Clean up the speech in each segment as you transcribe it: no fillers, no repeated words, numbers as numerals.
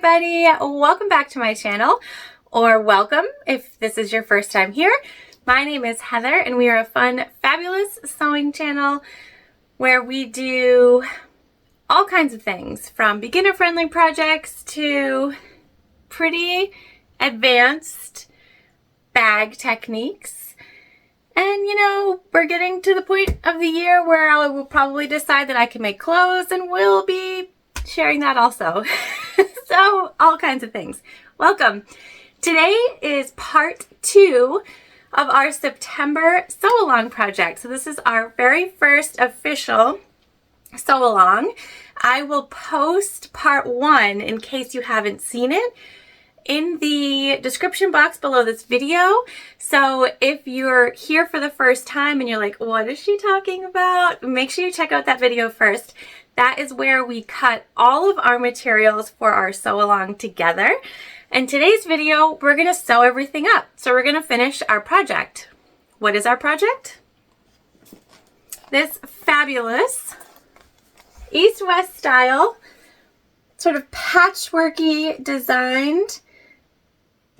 everybody, welcome back to my channel, or welcome if this is your first time here. My name is Heather and we are a fun, fabulous sewing channel where we do all kinds of things from beginner-friendly projects to pretty advanced bag techniques. And you know, we're getting to the point of the year where I will probably decide that I can make clothes, and we'll be sharing that also. So all kinds of things. Welcome. Today is part 2 of our September sew along project. So this is our very first official sew along. I will post part 1 in case you haven't seen it in the description box below this video. So if you're here for the first time and you're like, what is she talking about? Make sure you check out that video first. That is where we cut all of our materials for our sew along together. In today's video, we're gonna sew everything up. So we're gonna finish our project. What is our project? This fabulous East-West style, sort of patchworky designed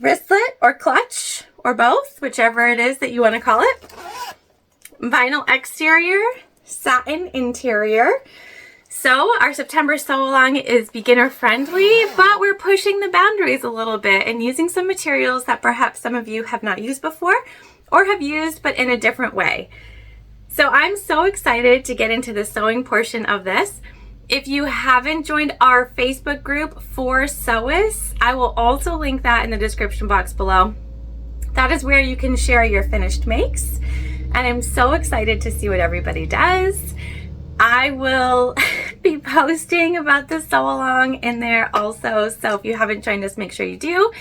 wristlet or clutch, or both, whichever it is that you want to call it. Vinyl exterior, satin interior. So our September sew along is beginner friendly, but we're pushing the boundaries a little bit and using some materials that perhaps some of you have not used before or have used but in a different way. So I'm so excited to get into the sewing portion of this. If you haven't joined our Facebook group for sewists, I will also link that in the description box below. That is where you can share your finished makes, and I'm so excited to see what everybody does. I will be posting about the sew along in there also, so if you haven't joined us, make sure you do.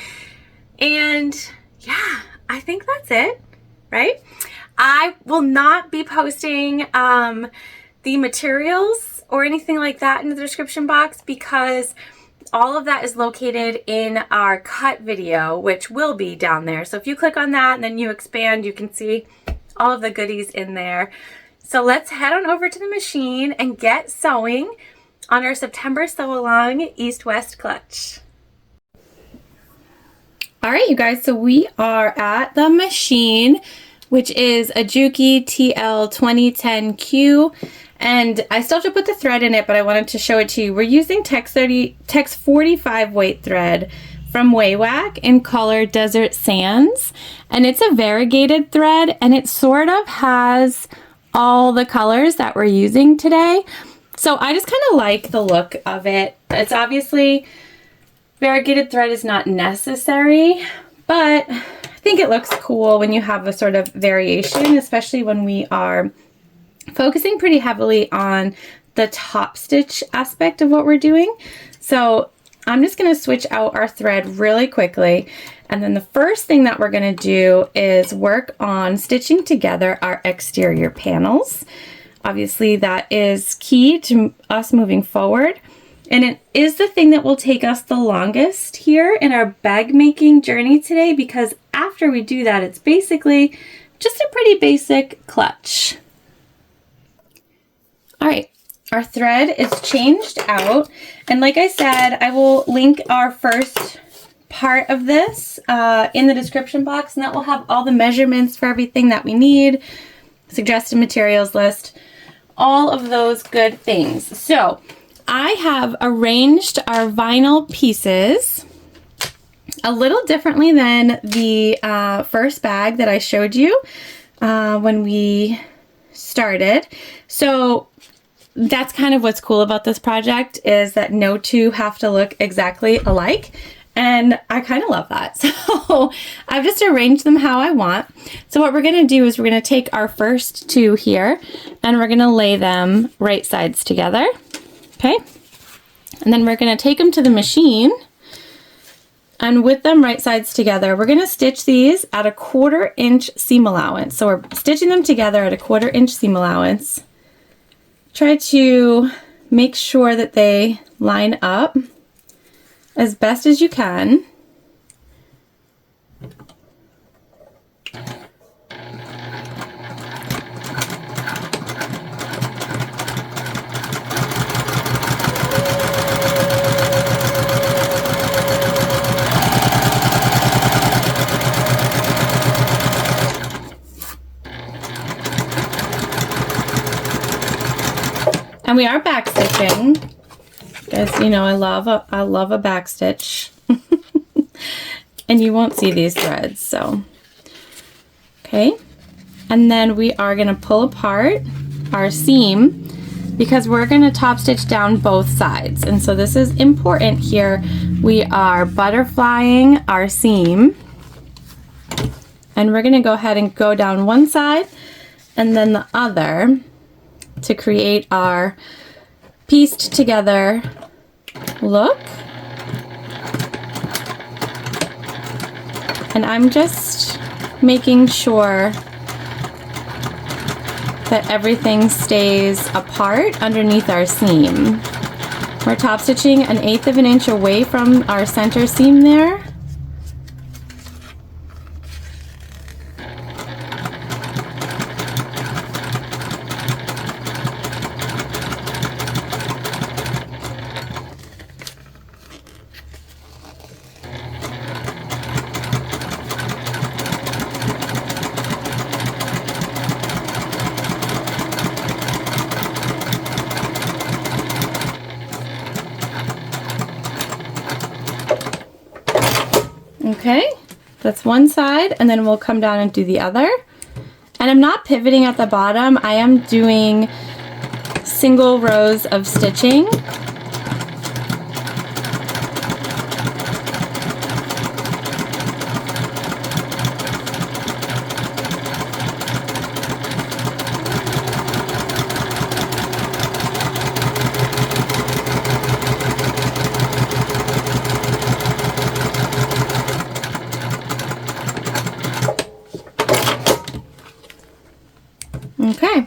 And yeah, I think that's it, right? I will not be posting the materials or anything like that in the description box because all of that is located in our cut video, which will be down there. So if you click on that and then you expand, you can see all of the goodies in there. So let's head on over to the machine and get sewing on our September sew along East-West clutch. All right, you guys, so we are at the machine, which is a Juki TL 2010Q. And I still have to put the thread in it, but I wanted to show it to you. We're using Tex 45 weight thread from Waywack in color Desert Sands. And it's a variegated thread, and it sort of has all the colors that we're using today. So I just kind of like the look of it. It's obviously, variegated thread is not necessary, but I think it looks cool when you have a sort of variation, especially when we are focusing pretty heavily on the top stitch aspect of what we're doing. So I'm just going to switch out our thread really quickly. And then the first thing that we're going to do is work on stitching together our exterior panels. Obviously that is key to us moving forward. And it is the thing that will take us the longest here in our bag making journey today, because after we do that, it's basically just a pretty basic clutch. All right, our thread is changed out, and like I said, I will link our first part of this in the description box, and that will have all the measurements for everything that we need, suggested materials list, all of those good things. So I have arranged our vinyl pieces a little differently than the first bag that I showed you when we started. So that's kind of what's cool about this project, is that no two have to look exactly alike. And I kind of love that. So I've just arranged them how I want. So what we're going to do is we're going to take our first 2 here and we're going to lay them right sides together. Okay. And then we're going to take them to the machine, and with them right sides together, we're going to stitch these at a 1/4 inch seam allowance. So we're stitching them together at a 1/4 inch seam allowance. Try to make sure that they line up as best as you can. And we are back stitching. Guys, you know I love a back stitch. And you won't see these threads, so. Okay. And then we are going to pull apart our seam because we're going to top stitch down both sides. And so this is important here. We are butterflying our seam. And we're going to go ahead and go down one side and then the other to create our pieced together look. And I'm just making sure that everything stays apart underneath our seam. We're top stitching 1/8 of an inch away from our center seam there. Okay, that's one side, and then we'll come down and do the other. And I'm not pivoting at the bottom. I am doing single rows of stitching. Okay,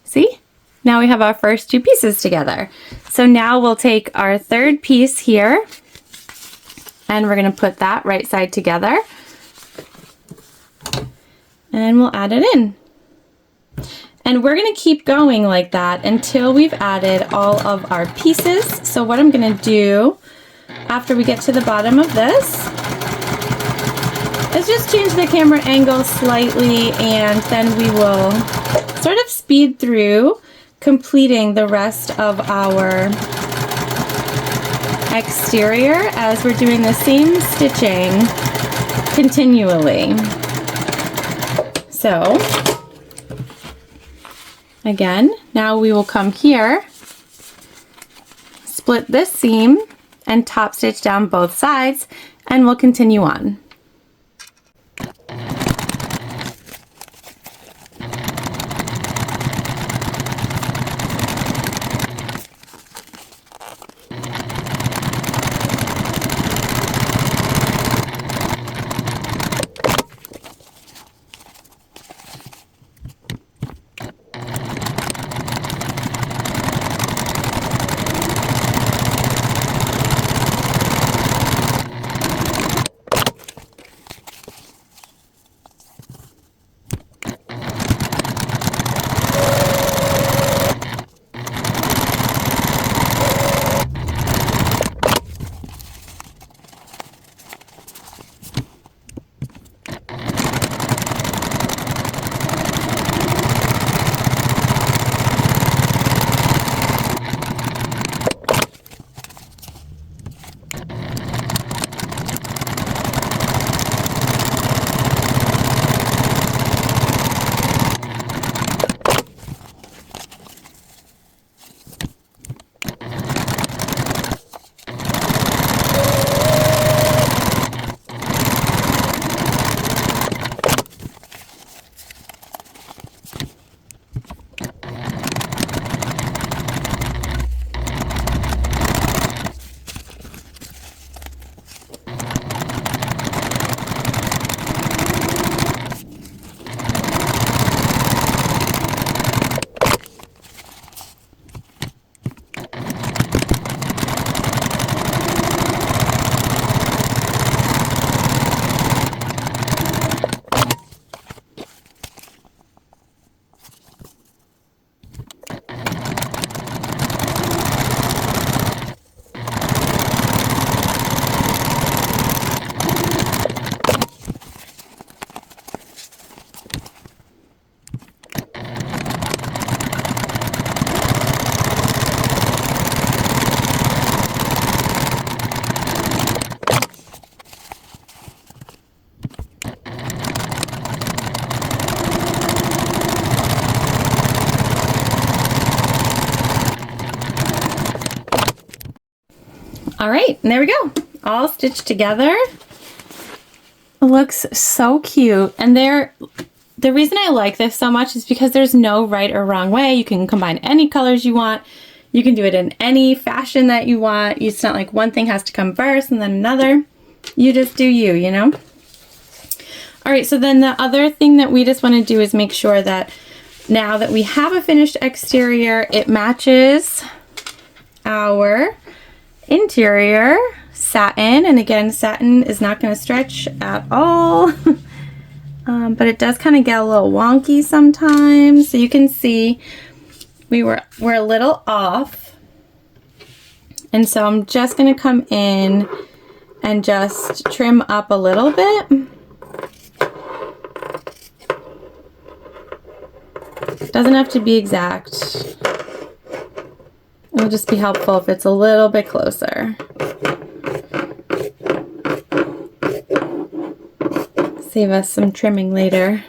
see? Now we have our first two pieces together. So now we'll take our third piece here and we're going to put that right side together and we'll add it in. And we're going to keep going like that until we've added all of our pieces. So what I'm going to do after we get to the bottom of this is just change the camera angle slightly, and then we will sort of speed through completing the rest of our exterior as we're doing the same stitching continually. So again, now we will come here, split this seam and top stitch down both sides, and we'll continue on. All right, and there we go. All stitched together. It looks so cute. And the reason I like this so much is because there's no right or wrong way. You can combine any colors you want. You can do it in any fashion that you want. It's not like one thing has to come first and then another. You just do you, you know? All right, so then the other thing that we just want to do is make sure that now that we have a finished exterior, it matches our interior satin. And again, satin is not going to stretch at all. But it does kind of get a little wonky sometimes. So you can see we're a little off. And so I'm just going to come in and just trim up a little bit. Doesn't have to be exact. It'll just be helpful if it's a little bit closer. Save us some trimming later.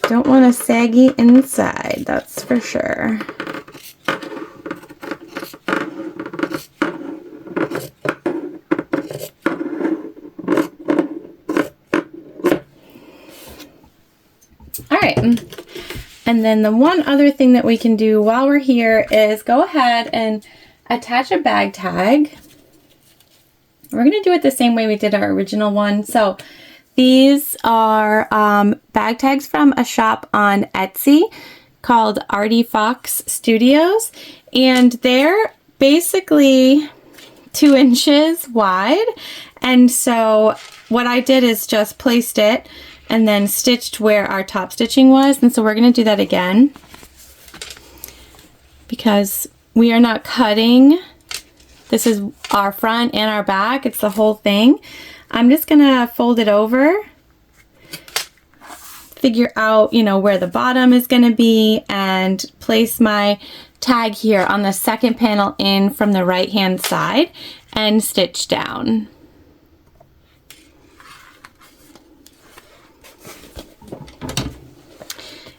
Don't want a saggy inside, that's for sure. All right, and then the one other thing that we can do while we're here is go ahead and attach a bag tag. We're gonna do it the same way we did our original one. So these are bag tags from a shop on Etsy called Artie Fox Studios, and they're basically 2 inches wide. And so what I did is just placed it and then stitched where our top stitching was. And so we're going to do that again because we are not cutting. This is our front and our back. It's the whole thing. I'm just going to fold it over, figure out, you know, where the bottom is going to be, and place my tag here on the second panel in from the right hand side and stitch down.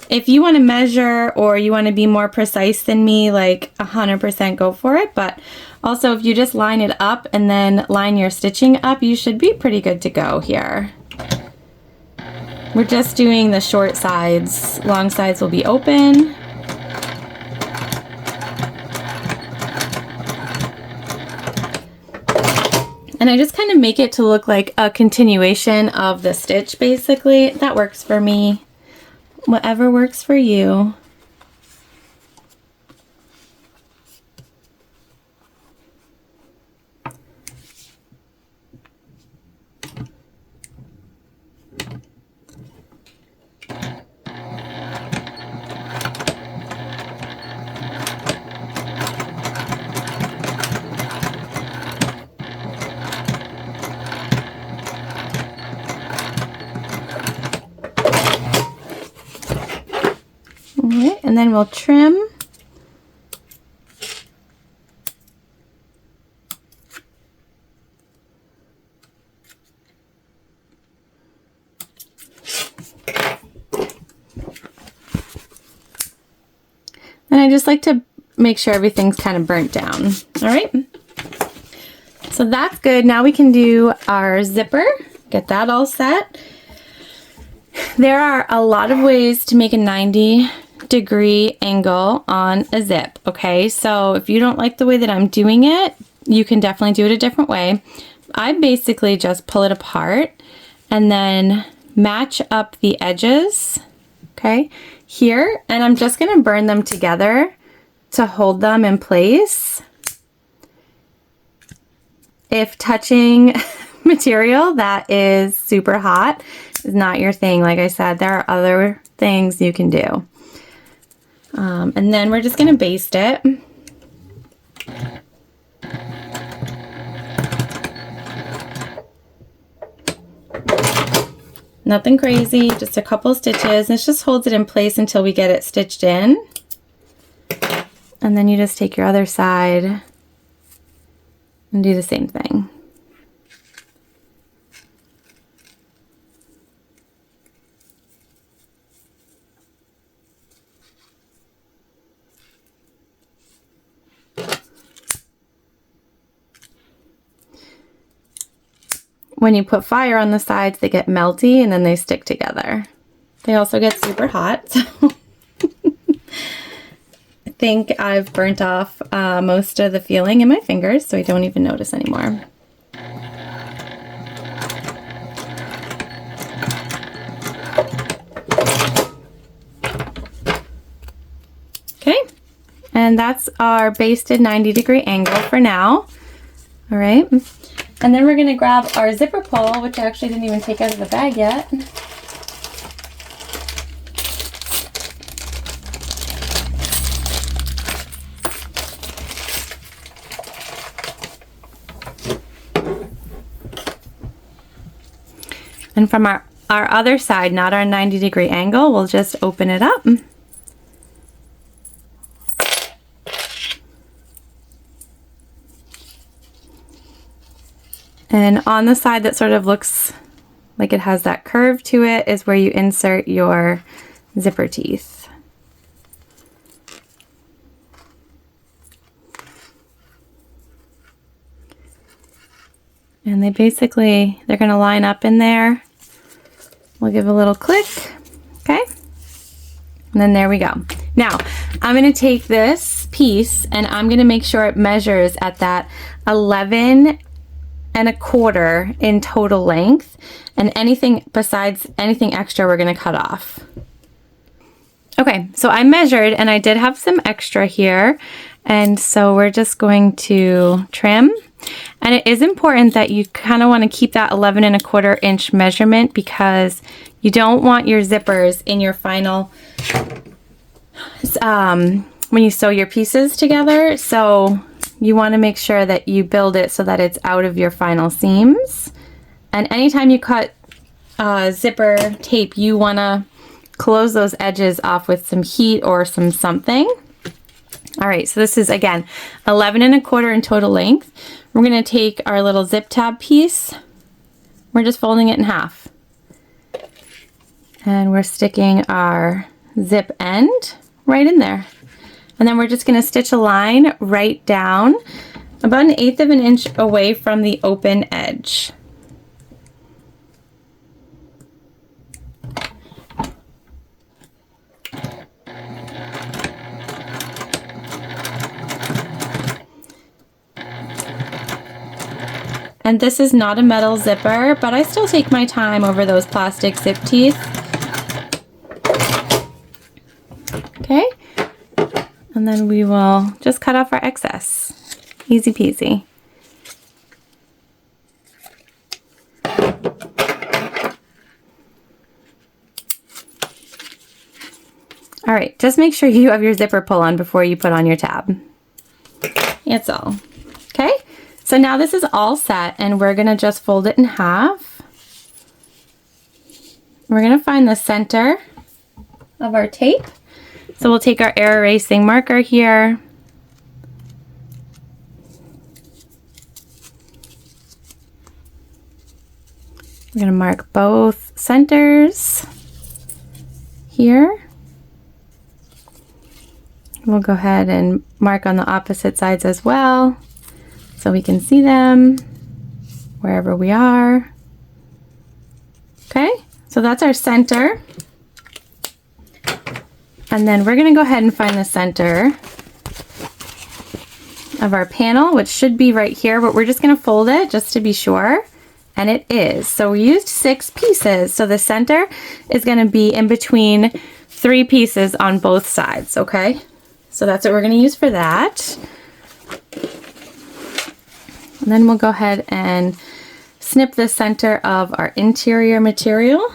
If you want to measure or you want to be more precise than me, like 100%, go for it. But also if you just line it up and then line your stitching up, you should be pretty good to go here. We're just doing the short sides. Long sides will be open. And I just kind of make it to look like a continuation of the stitch, basically. That works for me. Whatever works for you. Alright, and then we'll trim. And I just like to make sure everything's kind of burnt down. Alright, so that's good. Now we can do our zipper, get that all set. There are a lot of ways to make a 90-degree angle on a zip, okay? So if you don't like the way that I'm doing it, you can definitely do it a different way. I basically just pull it apart and then match up the edges, okay, here, and I'm just gonna burn them together to hold them in place. If touching material that is super hot is not your thing, like I said, there are other things you can do. And then we're just gonna baste it. Nothing crazy, just a couple stitches. This just holds it in place until we get it stitched in. And then you just take your other side and do the same thing. When you put fire on the sides, they get melty and then they stick together. They also get super hot. So I think I've burnt off most of the feeling in my fingers, so I don't even notice anymore. Okay, and that's our basted 90-degree angle for now. All right. And then we're going to grab our zipper pull, which I actually didn't even take out of the bag yet. And from our other side, not our 90-degree angle, we'll just open it up. And on the side that sort of looks like it has that curve to it is where you insert your zipper teeth. And they're going to line up in there. We'll give a little click, okay? And then there we go. Now, I'm going to take this piece and I'm going to make sure it measures at that 11 1/4 in total length, and anything besides anything extra we're going to cut off. Okay, so I measured and I did have some extra here, and so we're just going to trim. And it is important that you kind of want to keep that 11 1/4 inch measurement, because you don't want your zippers in your final when you sew your pieces together. So you want to make sure that you build it so that it's out of your final seams. And anytime you cut zipper tape, you want to close those edges off with some heat or something. All right, so this is, again, 11 1/4 in total length. We're going to take our little zip tab piece. We're just folding it in half. And we're sticking our zip end right in there. And then we're just going to stitch a line right down about 1/8 of an inch away from the open edge. And this is not a metal zipper, but I still take my time over those plastic zip teeth. Okay. And then we will just cut off our excess. Easy peasy. All right, just make sure you have your zipper pull on before you put on your tab. That's all. Okay, so now this is all set, and we're gonna just fold it in half. We're gonna find the center of our tape. So we'll take our air erasing marker here. We're going to mark both centers here. We'll go ahead and mark on the opposite sides as well, so we can see them wherever we are. Okay, so that's our center. And then we're going to go ahead and find the center of our panel, which should be right here, but we're just going to fold it just to be sure. And it is. So we used 6 pieces. So the center is going to be in between 3 pieces on both sides, okay? So that's what we're going to use for that. And then we'll go ahead and snip the center of our interior material.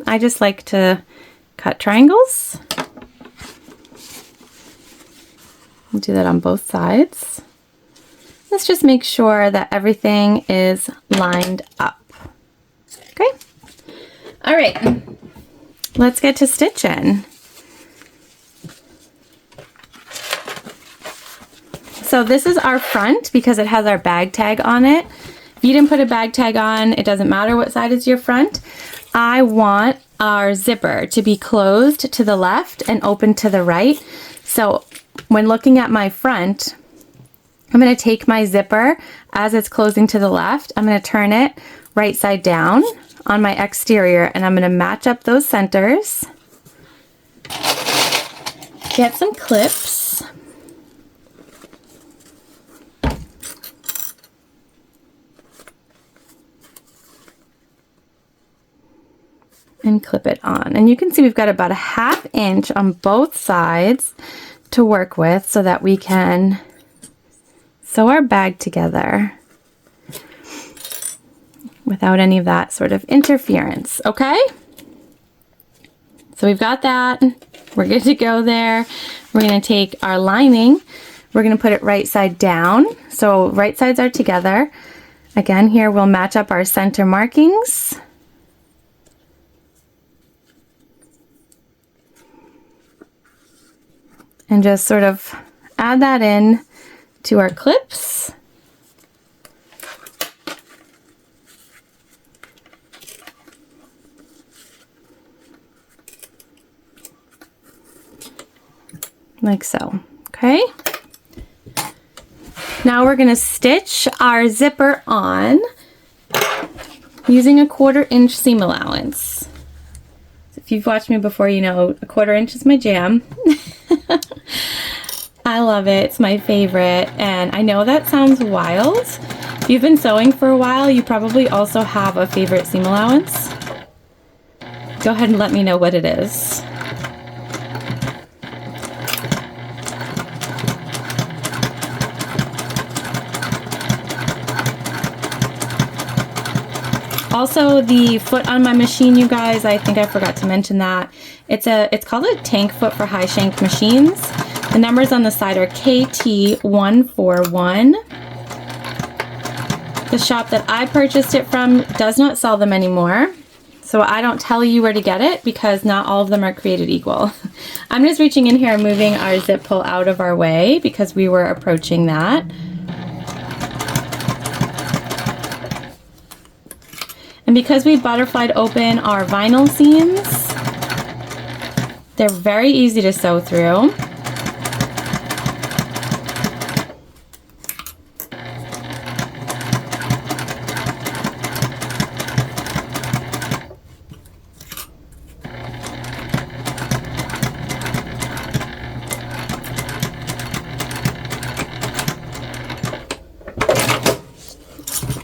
I just like to cut triangles. We'll do that on both sides. Let's just make sure that everything is lined up. Okay. All right, let's get to stitching. So this is our front because it has our bag tag on it. If you didn't put a bag tag on, it doesn't matter what side is your front. I want our zipper to be closed to the left and open to the right. So when looking at my front, I'm going to take my zipper as it's closing to the left. I'm going to turn it right side down on my exterior, and I'm going to match up those centers. Get some clips. And clip it on. And you can see we've got about a 1/2 inch on both sides to work with so that we can sew our bag together without any of that sort of interference, okay? So we've got that. We're good to go there. We're going to take our lining. We're going to put it right side down. So right sides are together. Again, here we'll match up our center markings. And just sort of add that in to our clips. Like so, okay? Now we're gonna stitch our zipper on using a 1/4 inch seam allowance. If you've watched me before, you know 1/4 inch is my jam. I love it, it's my favorite, and I know that sounds wild. If you've been sewing for a while, you probably also have a favorite seam allowance. Go ahead and let me know what it is. Also, the foot on my machine, you guys, I think I forgot to mention that. It's called a tank foot for high shank machines. The numbers on the side are KT141. The shop that I purchased it from does not sell them anymore. So I don't tell you where to get it because not all of them are created equal. I'm just reaching in here and moving our zip pull out of our way because we were approaching that. And because we butterflied open our vinyl seams, they're very easy to sew through.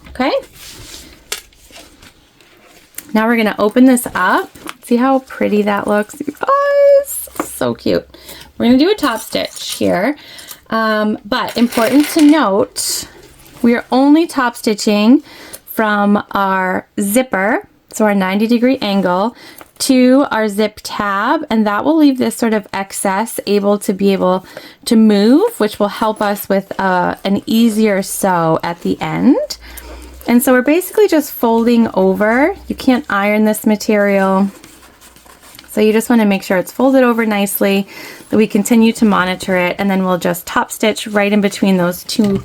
Okay. Now we're going to open this up. See how pretty that looks, you guys? So cute. We're going to do a top stitch here. But important to note, we are only top stitching from our zipper, so our 90-degree angle, to our zip tab, and that will leave this sort of excess able to move, which will help us with an easier sew at the end. And so we're basically just folding over. You can't iron this material, so you just want to make sure it's folded over nicely, that we continue to monitor it, and then we'll just top stitch right in between those two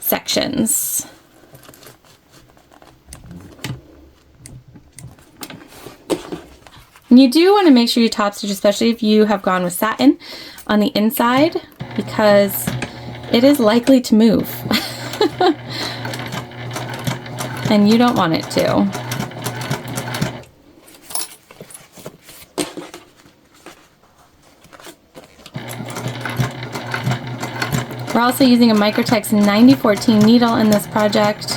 sections. And you do want to make sure you top stitch, especially if you have gone with satin on the inside, because it is likely to move. And you don't want it to. We're also using a Microtex 9014 needle in this project,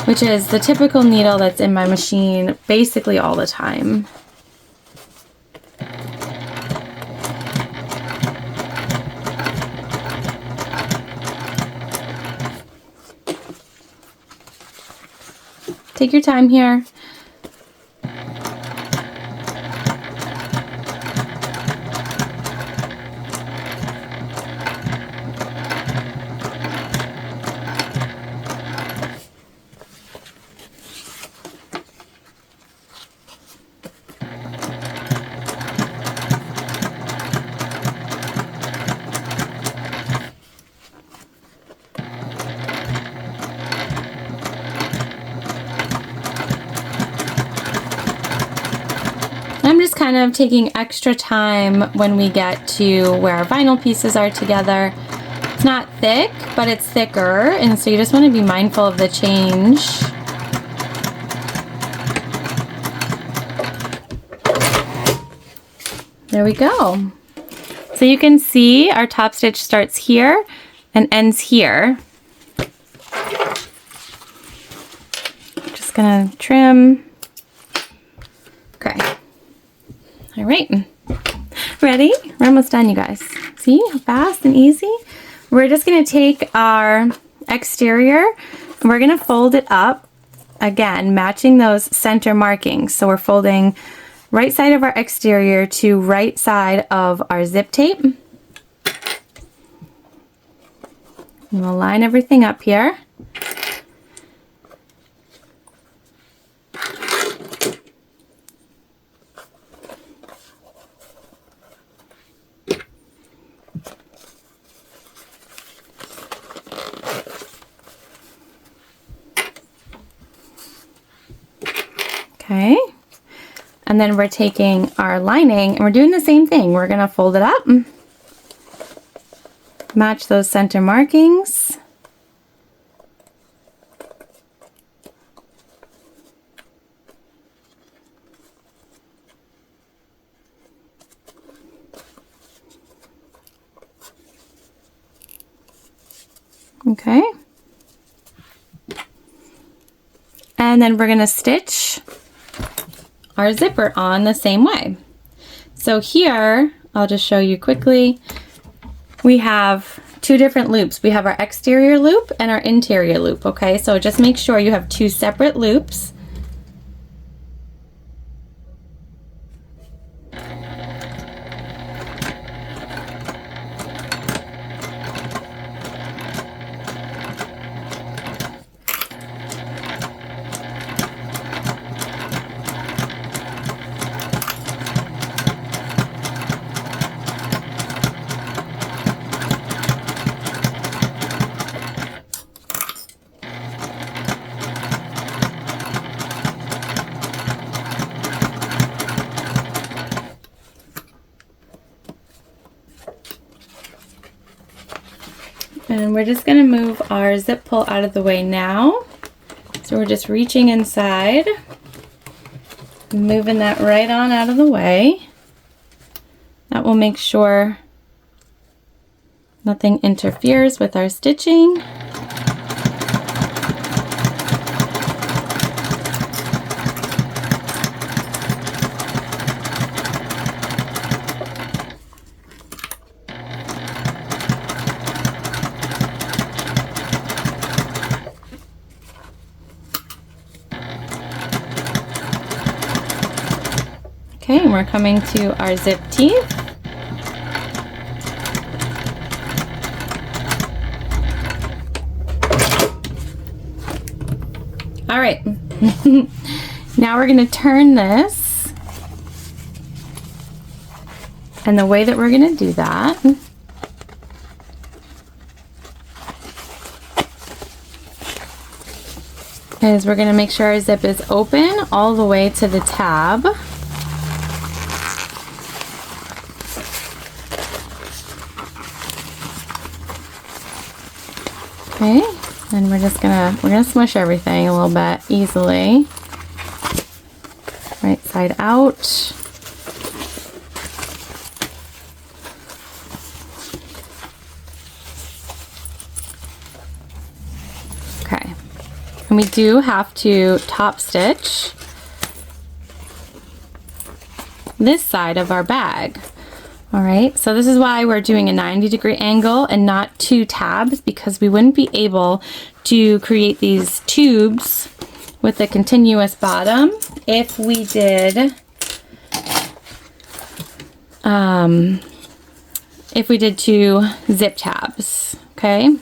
which is the typical needle that's in my machine basically all the time. Take your time here. kind of taking extra time when we get to where our vinyl pieces are together. It's not thick, but it's thicker, and so you just want to be mindful of the change. There we go. So you can see our top stitch starts here and ends here. Just gonna trim. Okay. All right. Ready? We're almost done, you guys. See how fast and easy? We're just gonna take our exterior and we're gonna fold it up, again, matching those center markings. So we're folding right side of our exterior to right side of our zip tape. And we'll line everything up here. Okay, and then we're taking our lining and we're doing the same thing. We're gonna fold it up, match those center markings. Okay, and then we're gonna stitch our zipper on the same way. So here, I'll just show you quickly, we have two different loops. We have our exterior loop and our interior loop, okay? So just make sure you have two separate loops. And we're just going to move our zip pull out of the way now. So we're just reaching inside, moving that right on out of the way. That will make sure nothing interferes with our stitching. Okay, and we're coming to our zip teeth. All right, now we're going to turn this, and the way that we're going to do that is we're going to make sure our zip is open all the way to the tab. Okay, and we're gonna smush everything a little bit easily. Right side out. Okay, and we do have to top stitch this side of our bag. All right, so this is why we're doing a 90-degree angle and not two tabs, because we wouldn't be able to create these tubes with a continuous bottom if we did two zip tabs, okay?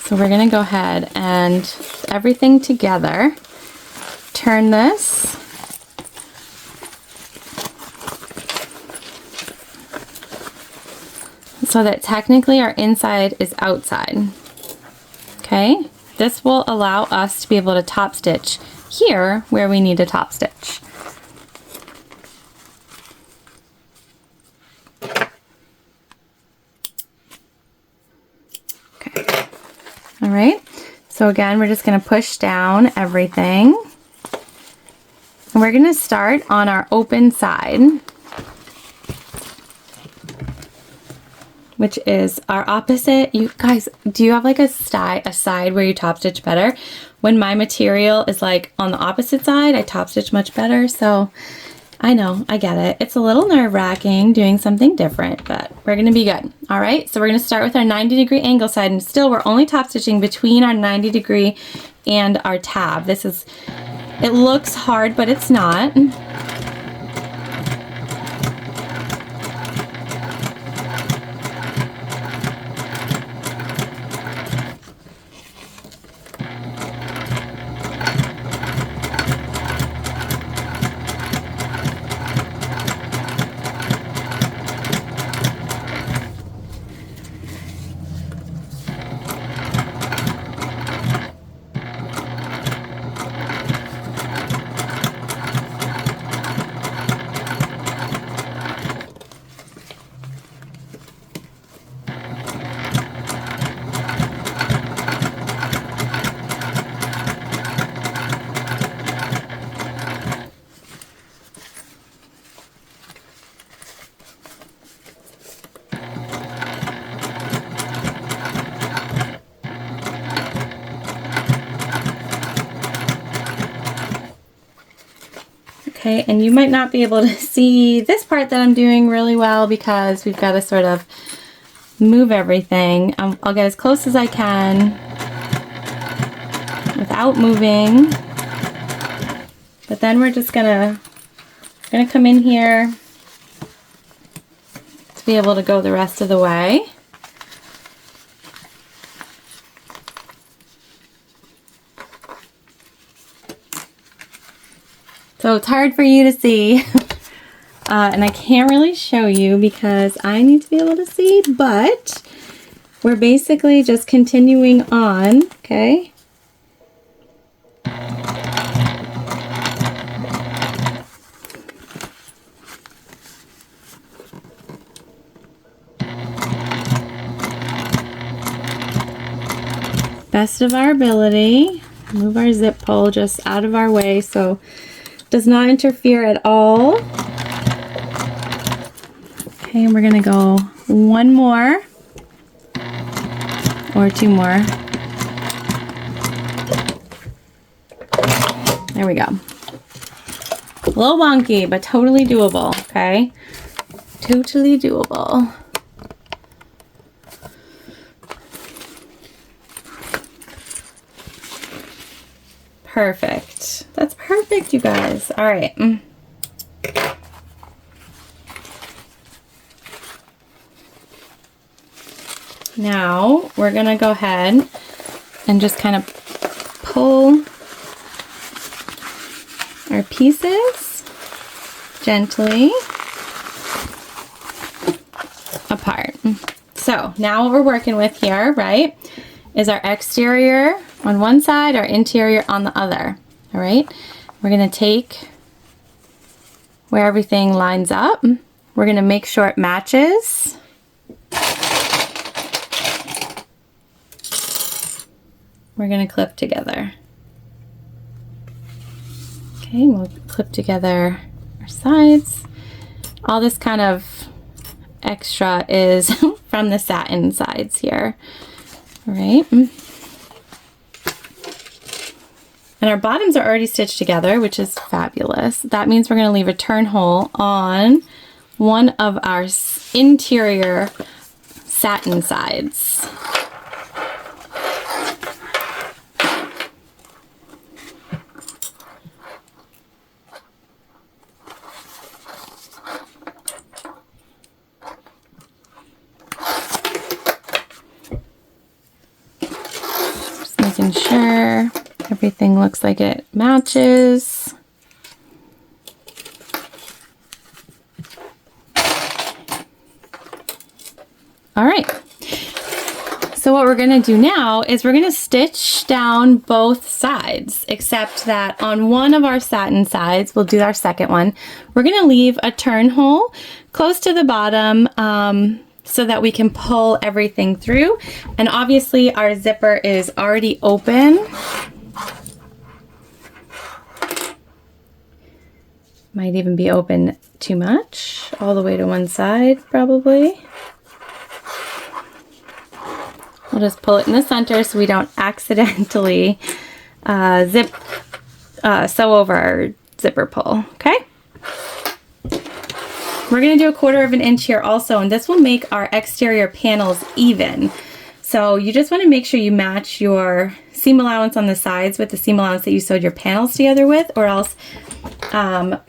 So we're gonna go ahead and everything together, turn this, so that technically our inside is outside. Okay, this will allow us to be able to top stitch here where we need to top stitch. All right, so again, we're just gonna push down everything. And we're gonna start on our open side, which is our opposite. You guys, do you have like a side where you top stitch better? When my material is like on the opposite side, I top stitch much better. So I know, I get it. It's a little nerve-wracking doing something different, but we're gonna be good. All right, so we're gonna start with our 90-degree angle side, and still we're only top stitching between our 90-degree and our tab. It looks hard, but it's not. Okay, and you might not be able to see this part that I'm doing really well because we've got to sort of move everything. I'll get as close as I can without moving. But then we're just gonna come in here to be able to go the rest of the way. So it's hard for you to see, and I can't really show you because I need to be able to see, but we're basically just continuing on, okay? Best of our ability, move our zip pull just out of our way so does not interfere at all. Okay, and we're gonna go one more or two more. There we go. A little wonky, but totally doable, okay? Totally doable. Perfect. That's perfect, you guys. All right. Now we're gonna go ahead and just kind of pull our pieces gently apart. So now what we're working with here, right, is our exterior on one side, our interior on the other. All right, we're gonna take where everything lines up. We're gonna make sure it matches. We're gonna clip together. Okay, we'll clip together our sides. All this kind of extra is from the satin sides here. All right. And our bottoms are already stitched together, which is fabulous. That means we're going to leave a turn hole on one of our interior satin sides. Just making sure everything looks like it matches. All right. So what we're going to do now is we're going to stitch down both sides, except that on one of our satin sides, we'll do our second one, we're going to leave a turn hole close to the bottom so that we can pull everything through. And obviously our zipper is already open. Might even be open too much, all the way to one side probably. We'll just pull it in the center so we don't accidentally sew over our zipper pull, okay? We're gonna do 1/4 inch here also, and this will make our exterior panels even. So you just wanna make sure you match your seam allowance on the sides with the seam allowance that you sewed your panels together with, or else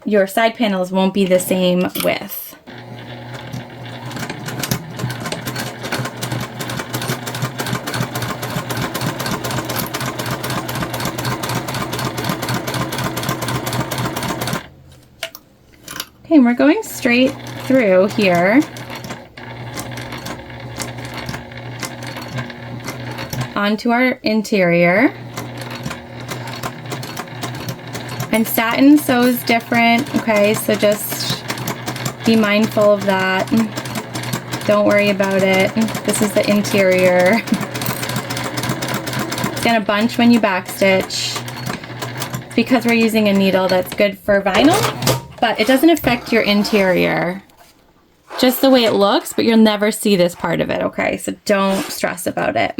your side panels won't be the same width. Okay, and we're going straight through here onto our interior. And satin sews different, okay, so just be mindful of that. Don't worry about it. This is the interior. It's gonna bunch when you backstitch. Because we're using a needle that's good for vinyl, but it doesn't affect your interior. Just the way it looks, but you'll never see this part of it, okay? So don't stress about it.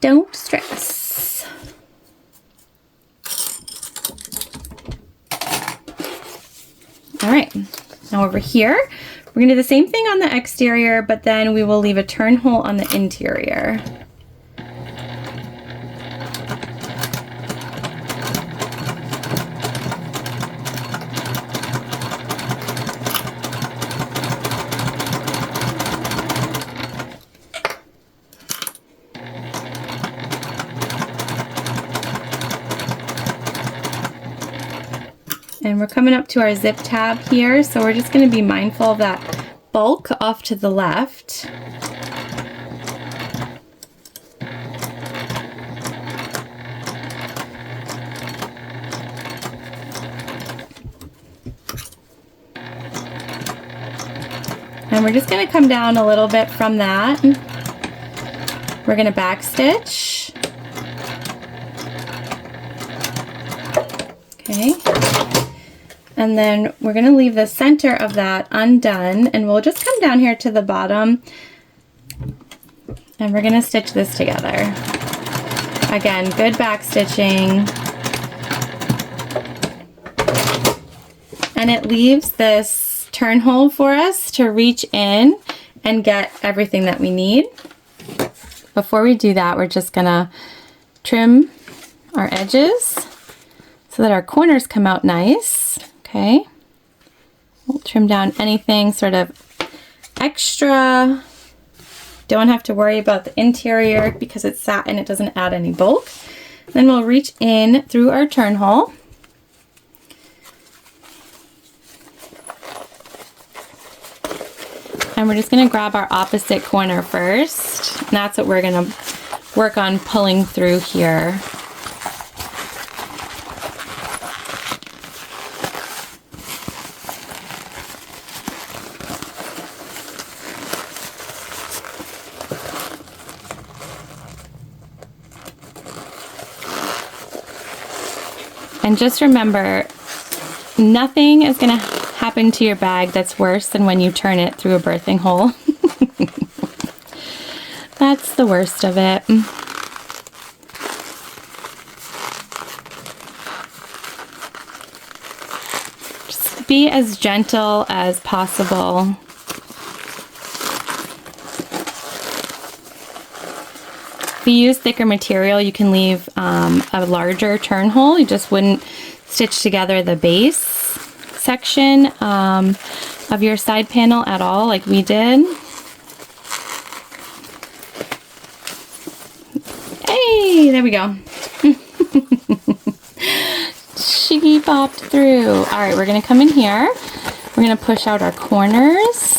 Don't stress. All right, now over here, we're gonna do the same thing on the exterior, but then we will leave a turn hole on the interior. And we're coming up to our zip tab here, so we're just going to be mindful of that bulk off to the left. And we're just going to come down a little bit from that. We're going to backstitch. Okay. And then we're going to leave the center of that undone, and we'll just come down here to the bottom, and we're going to stitch this together. Again, good back stitching. And it leaves this turn hole for us to reach in and get everything that we need. Before we do that, we're just going to trim our edges so that our corners come out nice. Okay, we'll trim down anything sort of extra. Don't have to worry about the interior because it's satin, it doesn't add any bulk. Then we'll reach in through our turn hole. And we're just gonna grab our opposite corner first. And that's what we're gonna work on pulling through here. And just remember, nothing is going to happen to your bag that's worse than when you turn it through a birthing hole. That's the worst of it. Just be as gentle as possible. If you use thicker material, you can leave a larger turn hole. You just wouldn't stitch together the base section of your side panel at all, like we did. Hey, there we go. She popped through. All right, we're gonna come in here. We're gonna push out our corners.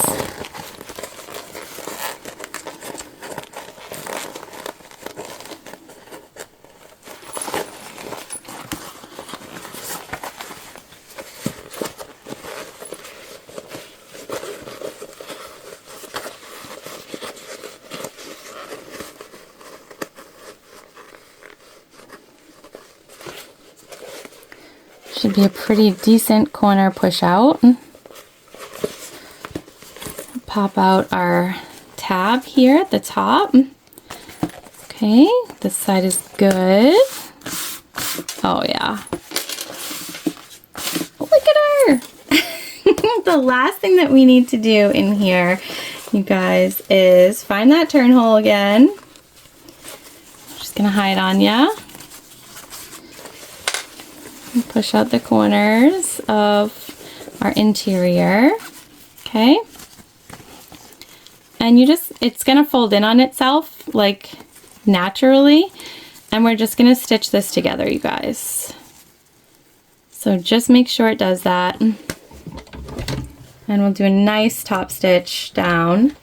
Should be a pretty decent corner push out. Pop out our tab here at the top. Okay, this side is good. Oh yeah. Look at her! The last thing that we need to do in here, you guys, is find that turn hole again. Just gonna hide on ya. And push out the corners of our interior. Okay. And it's gonna fold in on itself like naturally. And we're just gonna stitch this together, you guys. So just make sure it does that. And we'll do a nice top stitch down.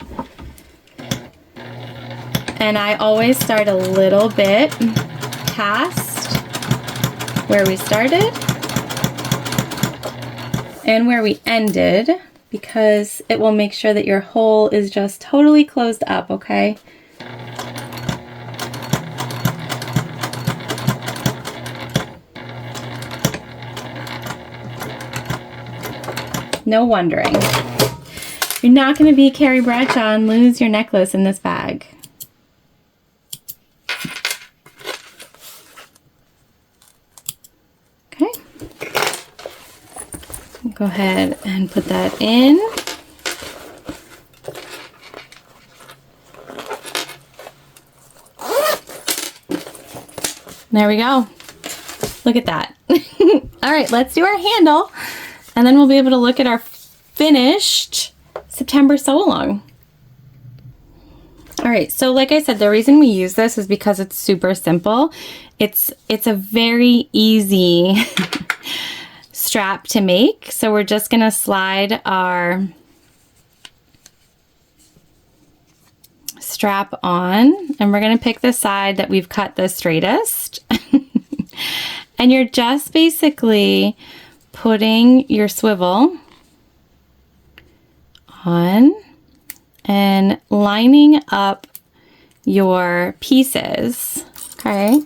And I always start a little bit past where we started and where we ended, because it will make sure that your hole is just totally closed up, okay? No wondering. You're not going to be Carrie Bradshaw and lose your necklace in this bag. Okay. Go ahead and put that in. There we go. Look at that. All right, let's do our handle. And then we'll be able to look at our finished September sew-along. All right, so like I said, the reason we use this is because it's super simple. It's a very easy strap to make. So we're just gonna slide our strap on, and we're gonna pick the side that we've cut the straightest. And you're just basically putting your swivel on and lining up your pieces, okay?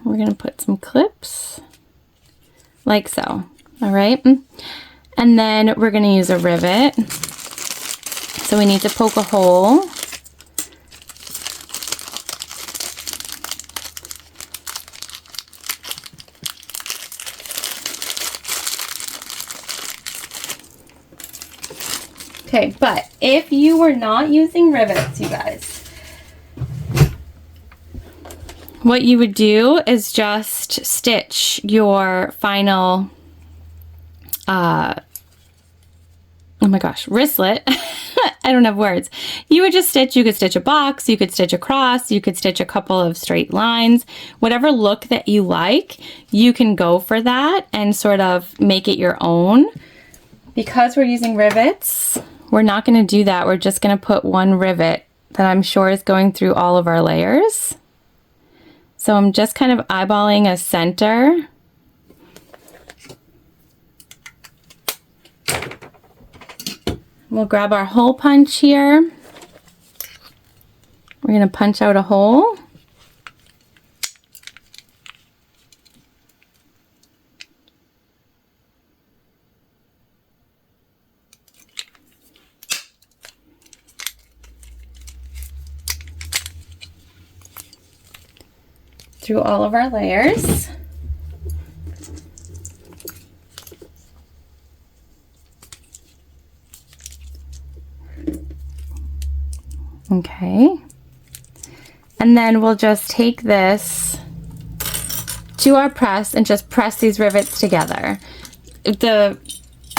We're gonna put some clips like so, all right? And then we're gonna use a rivet. So we need to poke a hole. Okay, but if you were not using rivets, you guys, what you would do is just stitch your final, oh my gosh, wristlet. I don't have words. You would just stitch, you could stitch a box, you could stitch a cross, you could stitch a couple of straight lines, whatever look that you like, you can go for that and sort of make it your own. Because we're using rivets, we're not going to do that. We're just going to put one rivet that I'm sure is going through all of our layers. So I'm just kind of eyeballing a center. We'll grab our hole punch here. We're going to punch out a hole. Through all of our layers. Okay. And then we'll just take this to our press and just press these rivets together.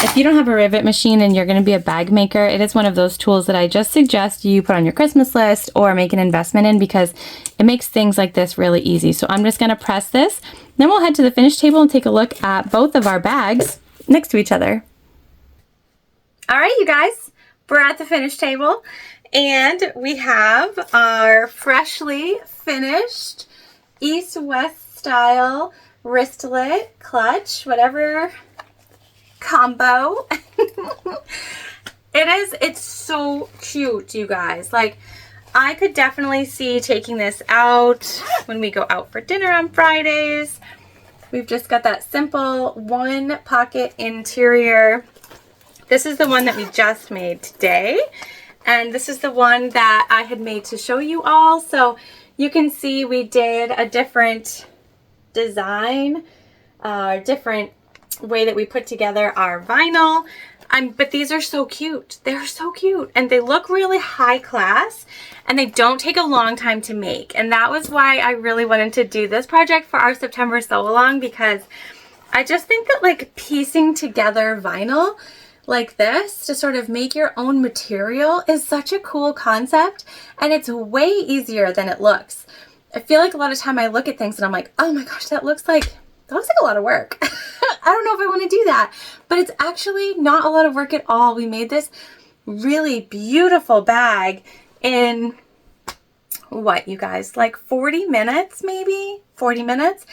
If you don't have a rivet machine and you're going to be a bag maker, it is one of those tools that I just suggest you put on your Christmas list or make an investment in, because it makes things like this really easy. So I'm just going to press this, then we'll head to the finish table and take a look at both of our bags next to each other. All right, you guys, we're at the finish table and we have our freshly finished East-West style wristlet clutch, whatever combo. It's so cute, you guys. Like, I could definitely see taking this out when we go out for dinner on Fridays. We've just got that simple one pocket interior. This is the one that we just made today. And this is the one that I had made to show you all. So you can see we did a different design, different way that we put together our vinyl. But these are so cute. They're so cute. And they look really high class. And they don't take a long time to make. And that was why I really wanted to do this project for our September sew along, because I just think that like piecing together vinyl like this to sort of make your own material is such a cool concept, and it's way easier than it looks. I feel like a lot of time I look at things and I'm like, oh my gosh, that looks like a lot of work. I don't know if I want to do that, but it's actually not a lot of work at all. We made this really beautiful bag in what, you guys, like 40 minutes, maybe 40 minutes.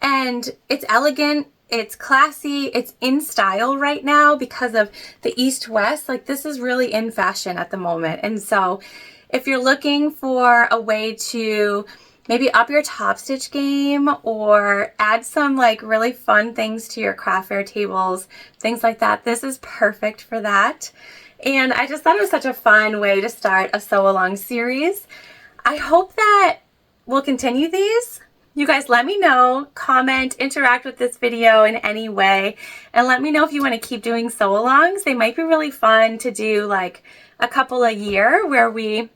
And it's elegant. It's classy. It's in style right now because of the East-West. Like, this is really in fashion at the moment. And so if you're looking for a way to maybe up your top stitch game or add some like really fun things to your craft fair tables, things like that, this is perfect for that. And I just thought it was such a fun way to start a sew along series. I hope that we'll continue these. You guys let me know, comment, interact with this video in any way, and let me know if you want to keep doing sew alongs. They might be really fun to do like a couple a year where we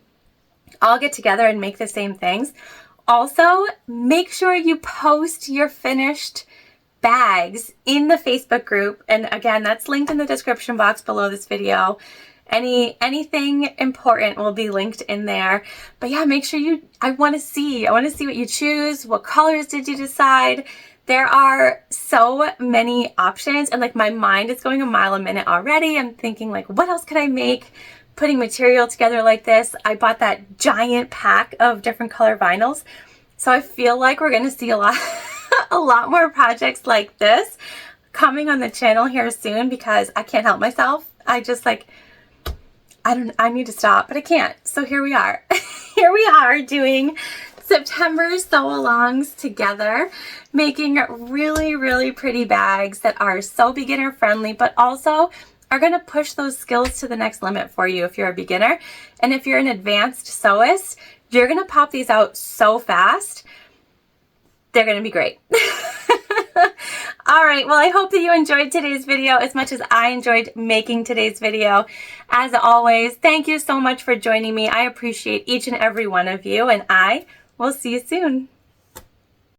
all get together and make the same things. Also, make sure you post your finished bags in the Facebook group. And again, that's linked in the description box below this video. Anything important will be linked in there. But yeah, make sure I want to see what you choose. What colors did you decide? There are so many options, and like my mind is going a mile a minute already. I'm thinking like, what else could I make? Putting material together like this. I bought that giant pack of different color vinyls. So I feel like we're going to see a lot more projects like this coming on the channel here soon, because I can't help myself. I need to stop, but I can't. So here we are. Here we are doing September sew alongs together, making really, really pretty bags that are so beginner friendly, but also are going to push those skills to the next limit for you if you're a beginner. And if you're an advanced sewist, you're going to pop these out so fast. They're going to be great. All right, well, I hope that you enjoyed today's video as much as I enjoyed making today's video. As always, thank you so much for joining me. I appreciate each and every one of you, and I will see you soon.